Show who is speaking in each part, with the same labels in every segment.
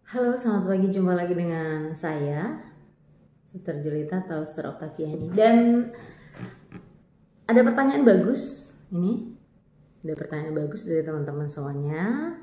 Speaker 1: Halo, selamat pagi. Jumpa lagi dengan saya, Suster Julita atau Suster Oktaviani. Dan ada pertanyaan bagus. Ini ada pertanyaan bagus dari teman-teman semuanya.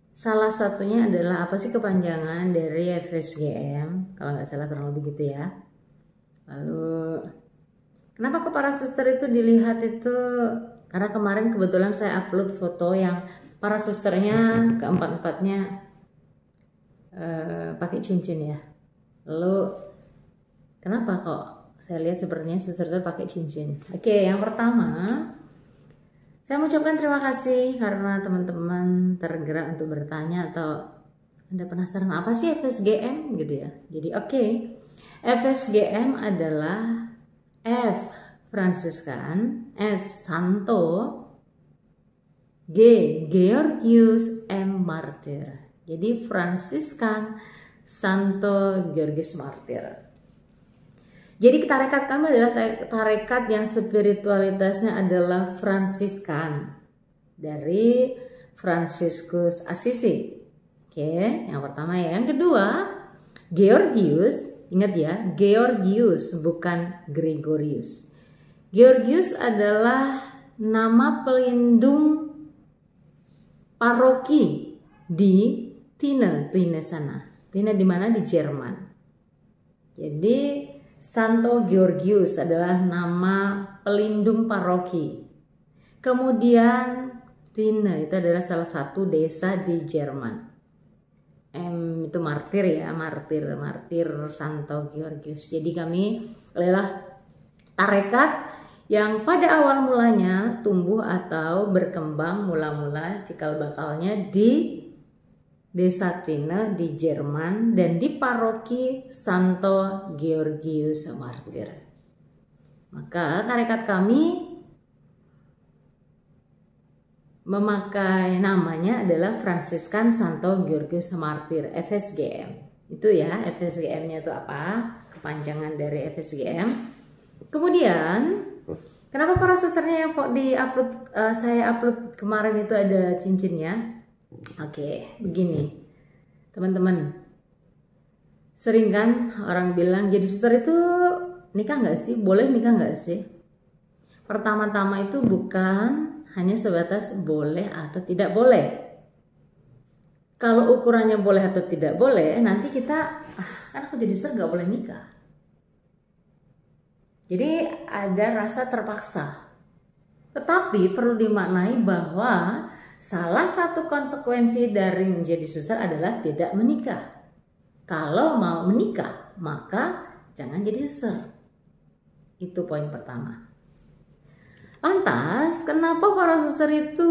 Speaker 1: Salah satunya adalah apa sih kepanjangan dari FSGM? Kalau nggak salah kurang lebih gitu ya. Lalu kenapa kok para suster itu dilihat itu? Karena kemarin kebetulan saya upload foto yang para susternya keempat-empatnya pakai cincin ya. Lalu kenapa kok saya lihat sepertinya suster itu pakai cincin? Oke, yang pertama saya mengucapkan terima kasih karena teman-teman tergerak untuk bertanya atau Anda penasaran apa sih FSGM gitu ya. Jadi oke, FSGM adalah F Fransiskan, S Santo, G Georgius, M Martir. Jadi Fransiskan, Santo, Georgius Martir. Jadi tarekat kami adalah tarekat yang spiritualitasnya adalah Fransiskan dari Fransiskus Assisi. Oke, yang pertama ya. Yang kedua, Georgius, ingat ya, Georgius bukan Gregorius. Georgius adalah nama pelindung paroki di Tine sana. Tine di mana? Di Jerman. Jadi Santo Georgius adalah nama pelindung paroki. Kemudian Tine itu adalah salah satu desa di Jerman. M itu martir ya, martir Santo Georgius. Jadi kami adalah tarekat yang pada awal mulanya tumbuh atau berkembang mula-mula cikal bakalnya di Desa Tine di Jerman dan di paroki Santo Georgius Martir. Maka tarekat kami memakai namanya adalah Fransiskan Santo Georgius Martir, FSGM. Itu ya, FSGM-nya itu apa? Kepanjangan dari FSGM. Kemudian kenapa para susternya yang saya upload kemarin itu ada cincinnya? Oke, begini teman-teman, sering kan orang bilang jadi suster itu nikah nggak sih? Boleh nikah nggak sih? Pertama-tama itu bukan hanya sebatas boleh atau tidak boleh. Kalau ukurannya boleh atau tidak boleh, nanti kita kan aku jadi suster nggak boleh nikah. Jadi ada rasa terpaksa. Tetapi perlu dimaknai bahwa salah satu konsekuensi dari menjadi suster adalah tidak menikah. Kalau mau menikah, maka jangan jadi suster. Itu poin pertama. Lantas, kenapa para suster itu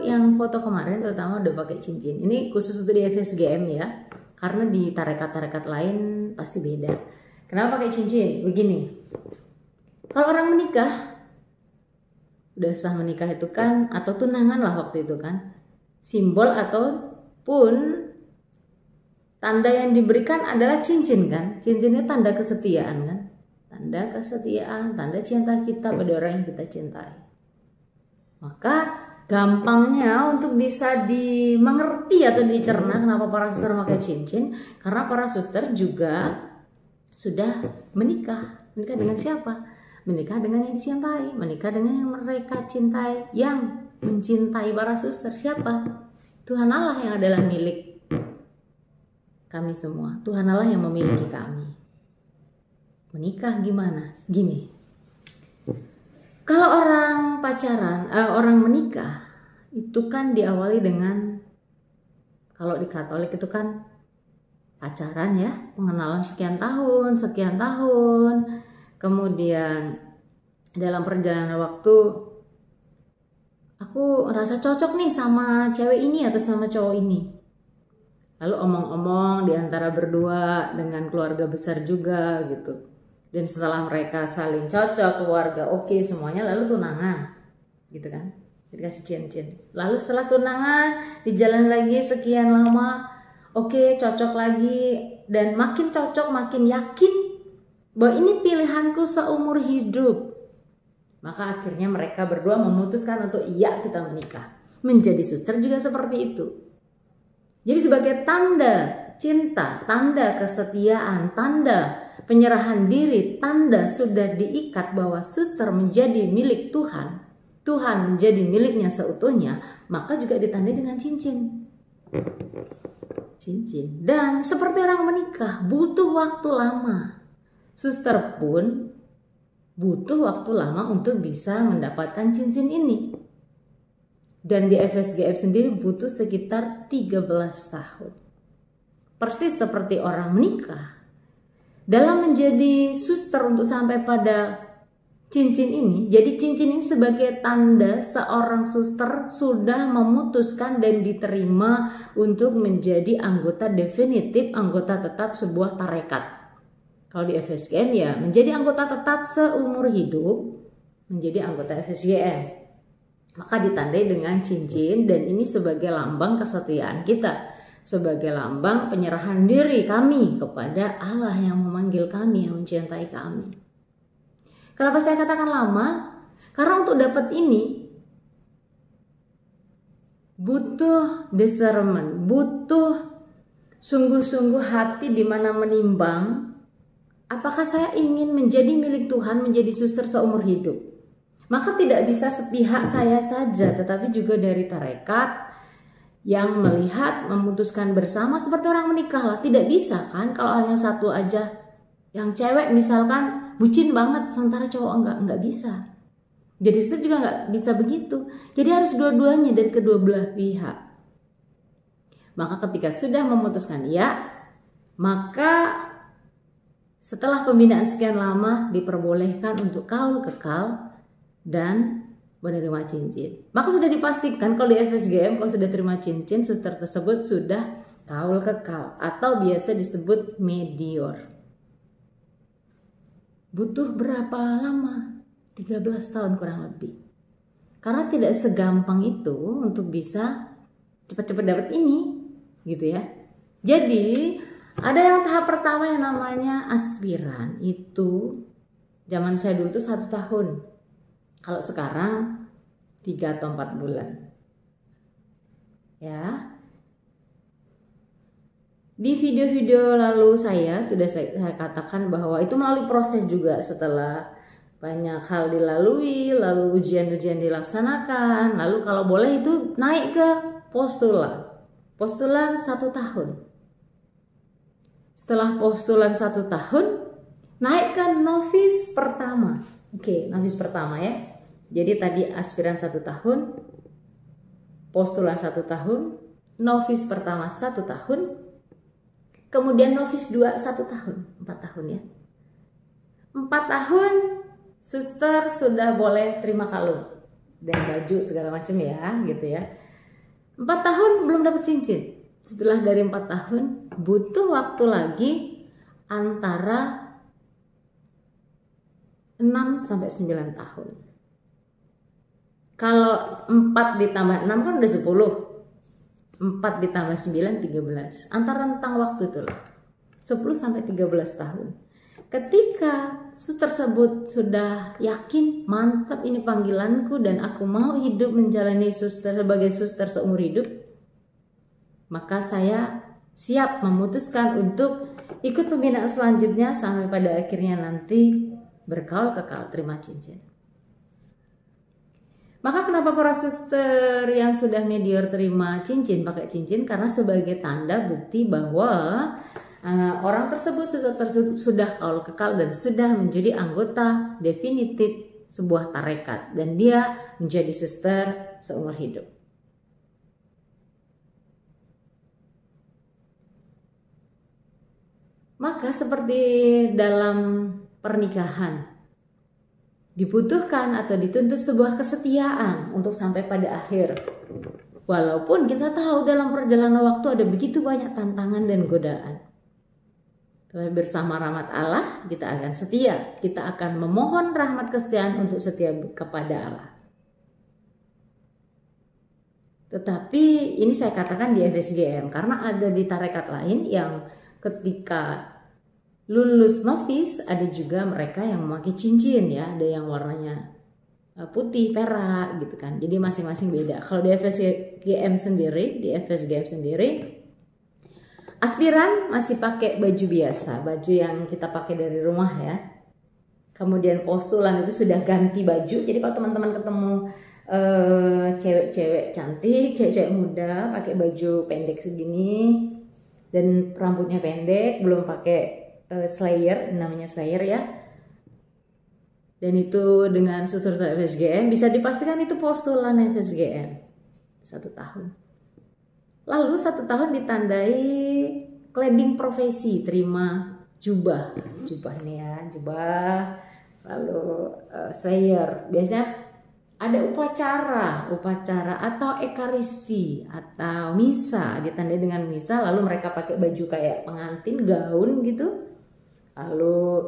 Speaker 1: yang foto kemarin terutama udah pakai cincin? Ini khusus untuk di FSGM ya. Karena di tarekat-tarekat lain pasti beda. Kenapa pakai cincin? Begini. Kalau orang menikah, udah sah menikah itu kan, atau tunangan lah waktu itu kan, simbol ataupun tanda yang diberikan adalah cincin kan. Cincin itu tanda kesetiaan kan, tanda kesetiaan, tanda cinta kita pada orang yang kita cintai. Maka gampangnya untuk bisa dimengerti atau dicerna kenapa para suster pakai cincin, karena para suster juga sudah menikah. Menikah dengan siapa? Menikah dengan yang dicintai, menikah dengan yang mereka cintai, yang mencintai para suster. Siapa? Tuhan Allah yang adalah milik kami semua. Tuhan Allah yang memiliki kami. Menikah gimana? Gini, kalau orang pacaran, orang menikah itu kan diawali dengan, kalau di Katolik itu kan pacaran ya, pengenalan sekian tahun. Kemudian dalam perjalanan waktu aku ngerasa cocok nih sama cewek ini atau sama cowok ini. Lalu omong-omong di antara berdua dengan keluarga besar juga gitu. Dan setelah mereka saling cocok, keluarga oke semuanya, lalu tunangan gitu kan. Dikasih cincin. Lalu setelah tunangan dijalan lagi sekian lama, oke cocok lagi, dan makin cocok makin yakin bahwa ini pilihanku seumur hidup. Maka akhirnya mereka berdua memutuskan untuk iya kita menikah. Menjadi suster juga seperti itu. Jadi sebagai tanda cinta, tanda kesetiaan, tanda penyerahan diri, tanda sudah diikat bahwa suster menjadi milik Tuhan, Tuhan menjadi miliknya seutuhnya, maka juga ditandai dengan cincin. Cincin. Dan seperti orang menikah, butuh waktu lama. Suster pun butuh waktu lama untuk bisa mendapatkan cincin ini. Dan di FSGM sendiri butuh sekitar 13 tahun. Persis seperti orang menikah. Dalam menjadi suster untuk sampai pada cincin ini, jadi cincin ini sebagai tanda seorang suster sudah memutuskan dan diterima untuk menjadi anggota definitif, anggota tetap sebuah tarekat. Kalau di FSGM ya menjadi anggota tetap seumur hidup, menjadi anggota FSGM. Maka ditandai dengan cincin, dan ini sebagai lambang kesetiaan kita, sebagai lambang penyerahan diri kami kepada Allah yang memanggil kami, yang mencintai kami. Kenapa saya katakan lama? Karena untuk dapat ini butuh discernment, butuh sungguh-sungguh hati di mana menimbang apakah saya ingin menjadi milik Tuhan, menjadi suster seumur hidup. Maka tidak bisa sepihak saya saja, tetapi juga dari tarekat yang melihat, memutuskan bersama seperti orang menikah lah. Tidak bisa kan kalau hanya satu aja. Yang cewek misalkan bucin banget, sementara cowok enggak bisa. Jadi suster juga enggak bisa begitu. Jadi harus dua-duanya dari kedua belah pihak. Maka ketika sudah memutuskan ya, maka setelah pembinaan sekian lama diperbolehkan untuk kaul kekal dan menerima cincin. Maka sudah dipastikan kalau di FSGM kalau sudah terima cincin, suster tersebut sudah kaul kekal atau biasa disebut medior. Butuh berapa lama? 13 tahun kurang lebih. Karena tidak segampang itu untuk bisa cepat-cepat dapat ini, gitu ya. Jadi ada yang tahap pertama yang namanya aspiran, itu zaman saya dulu tuh 1 tahun. Kalau sekarang 3 atau 4 bulan. Ya. Di video-video lalu saya sudah saya katakan bahwa itu melalui proses juga, setelah banyak hal dilalui, lalu ujian-ujian dilaksanakan, lalu kalau boleh itu naik ke postulan. Postulan 1 tahun. Setelah postulan 1 tahun, naik ke novis pertama. Oke, novis pertama ya. Jadi tadi aspiran 1 tahun, postulan 1 tahun, novis pertama 1 tahun, kemudian novis 2 1 tahun, 4 tahun ya. 4 tahun suster sudah boleh terima kalung dan baju segala macam ya, gitu ya. 4 tahun belum dapat cincin. Setelah dari 4 tahun butuh waktu lagi antara 6 sampai 9 tahun. Kalau 4 ditambah 6 kan udah 10. 4 ditambah 9 13. Antara rentang waktu itulah 10 sampai 13 tahun. Ketika suster tersebut sudah yakin, mantap ini panggilanku dan aku mau hidup menjalani suster sebagai suster seumur hidup, maka saya siap memutuskan untuk ikut pembinaan selanjutnya sampai pada akhirnya nanti berkaul kekal terima cincin. Maka kenapa para suster yang sudah medior terima cincin pakai cincin? Karena sebagai tanda bukti bahwa orang tersebut sudah kaul kekal dan sudah menjadi anggota definitif sebuah tarekat dan dia menjadi suster seumur hidup. Maka seperti dalam pernikahan, dibutuhkan atau dituntut sebuah kesetiaan untuk sampai pada akhir. Walaupun kita tahu dalam perjalanan waktu ada begitu banyak tantangan dan godaan. Tapi bersama rahmat Allah kita akan setia. Kita akan memohon rahmat kesetiaan untuk setia kepada Allah. Tetapi ini saya katakan di FSGM karena ada di tarekat lain yang ketika lulus novis ada juga mereka yang memakai cincin ya, ada yang warnanya putih, perak gitu kan. Jadi masing-masing beda. Kalau di FSGM sendiri, Aspiran masih pakai baju biasa, baju yang kita pakai dari rumah ya. Kemudian postulan itu sudah ganti baju. Jadi kalau teman-teman ketemu cewek-cewek cantik, cewek-cewek muda pakai baju pendek segini dan rambutnya pendek, belum pakai slayer, namanya slayer ya. Dan itu dengan suster FSGM bisa dipastikan itu postulan FSGM 1 tahun. Lalu 1 tahun ditandai cladding profesi, terima jubah ini ya, jubah. Lalu slayer, biasanya ada upacara atau ekaristi atau misa, ditandai dengan misa. Lalu mereka pakai baju kayak pengantin, gaun gitu. Lalu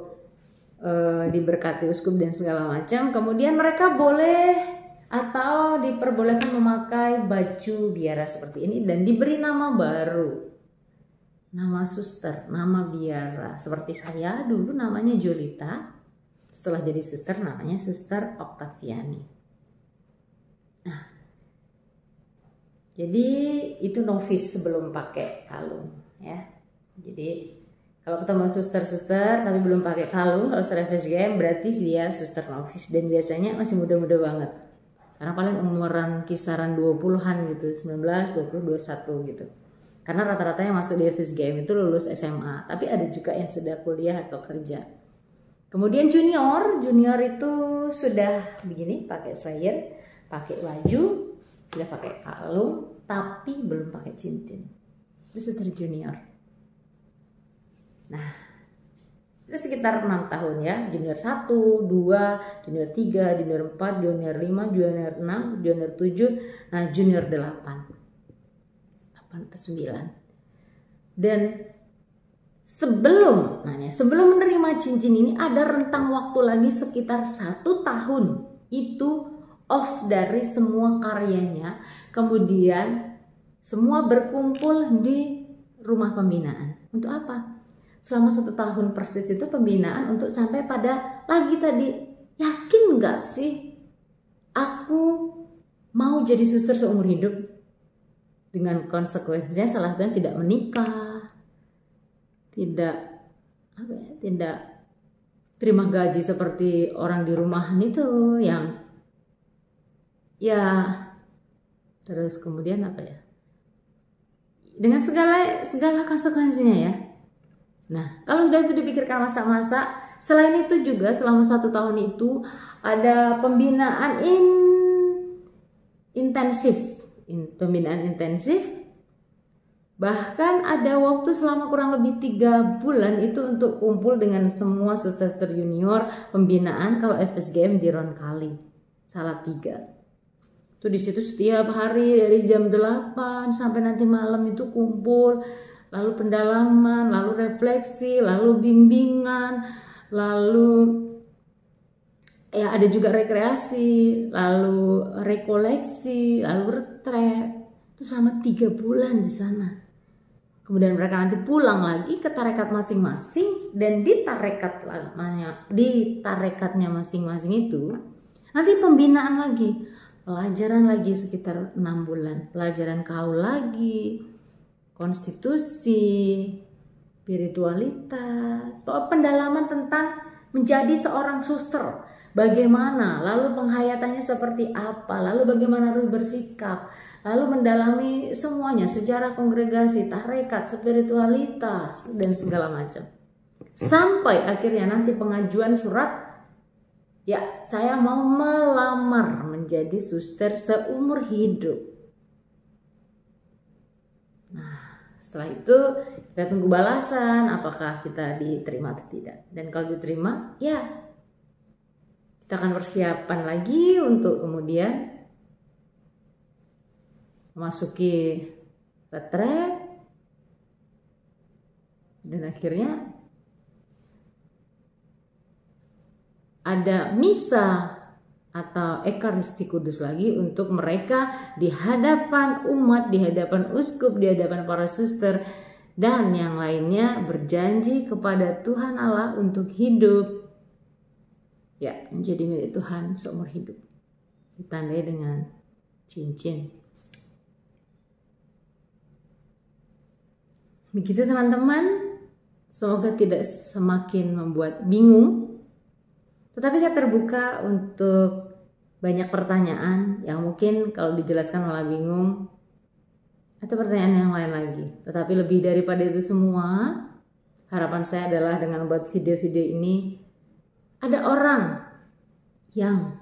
Speaker 1: diberkati uskup dan segala macam. Kemudian mereka boleh atau diperbolehkan memakai baju biara seperti ini dan diberi nama baru, nama suster, nama biara. Seperti saya dulu namanya Julita, setelah jadi suster namanya Suster Oktaviani. Nah, jadi itu novice sebelum pakai kalung ya. Jadi kalau ketemu suster-suster tapi belum pakai kalung, kalau suster FSGM berarti dia suster novice dan biasanya masih muda-muda banget. Karena paling umuran kisaran 20-an gitu, 19, 20, 21 gitu. Karena rata-rata yang masuk di FSGM itu lulus SMA, tapi ada juga yang sudah kuliah atau kerja. Kemudian junior itu sudah begini, pakai slayer, pakai baju, sudah pakai kalung, tapi belum pakai cincin. Itu suster junior. Nah, itu sekitar 6 tahun ya, junior 1, 2, junior 3, junior 4, junior 5, junior 6, junior 7, nah junior 8 atau 9. Dan sebelum menerima cincin ini ada rentang waktu lagi sekitar 1 tahun itu off dari semua karyanya, kemudian semua berkumpul di rumah pembinaan. Untuk apa? Selama 1 tahun persis itu pembinaan untuk sampai pada lagi tadi, yakin gak sih aku mau jadi suster seumur hidup? Dengan konsekuensinya salah satunya tidak menikah, tidak terima gaji seperti orang di rumahan itu yang ya, terus kemudian dengan segala konsekuensinya ya. Nah, kalau sudah itu dipikirkan masa-masa, selain itu juga selama 1 tahun itu ada pembinaan intensif. Bahkan ada waktu selama kurang lebih 3 bulan itu untuk kumpul dengan semua suster junior pembinaan kalau FSGM di Ronkali, Salatiga. Itu di situ setiap hari dari jam 8 sampai nanti malam itu kumpul. Lalu pendalaman, lalu refleksi, lalu bimbingan, lalu ya ada juga rekreasi, lalu rekoleksi, lalu retret. Itu selama 3 bulan di sana. Kemudian mereka nanti pulang lagi ke tarekat masing-masing dan di tarekatnya masing-masing itu nanti pembinaan lagi, pelajaran lagi sekitar 6 bulan, pelajaran kaul lagi, konstitusi, spiritualitas, pendalaman tentang menjadi seorang suster, bagaimana, lalu penghayatannya seperti apa, lalu bagaimana harus bersikap, lalu mendalami semuanya, sejarah kongregasi, tarekat, spiritualitas, dan segala macam. Sampai akhirnya nanti pengajuan surat, ya saya mau melamar menjadi suster seumur hidup. Nah, setelah itu kita tunggu balasan apakah kita diterima atau tidak. Dan kalau diterima, ya kita akan persiapan lagi untuk kemudian memasuki retret dan akhirnya ada misa atau ekaristi kudus lagi untuk mereka di hadapan umat, di hadapan uskup, di hadapan para suster dan yang lainnya berjanji kepada Tuhan Allah untuk hidup ya menjadi milik Tuhan seumur hidup, ditandai dengan cincin. Begitu teman-teman, semoga tidak semakin membuat bingung. Tetapi saya terbuka untuk banyak pertanyaan yang mungkin kalau dijelaskan malah bingung, atau pertanyaan yang lain lagi. Tetapi lebih daripada itu semua, harapan saya adalah dengan buat video-video ini, ada orang yang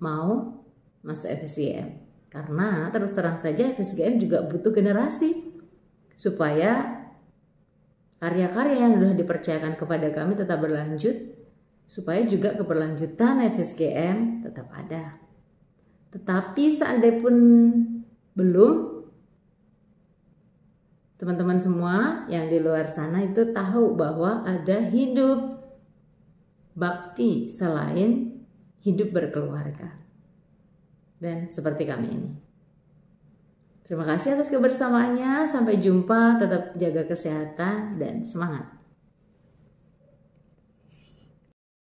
Speaker 1: mau masuk FSGM. Karena terus terang saja FSGM juga butuh generasi supaya karya-karya yang sudah dipercayakan kepada kami tetap berlanjut, supaya juga keberlanjutan FSGM tetap ada. Tetapi seandainya pun belum, teman-teman semua yang di luar sana itu tahu bahwa ada hidup bakti selain hidup berkeluarga. Dan seperti kami ini. Terima kasih atas kebersamaannya. Sampai jumpa, tetap jaga kesehatan dan semangat.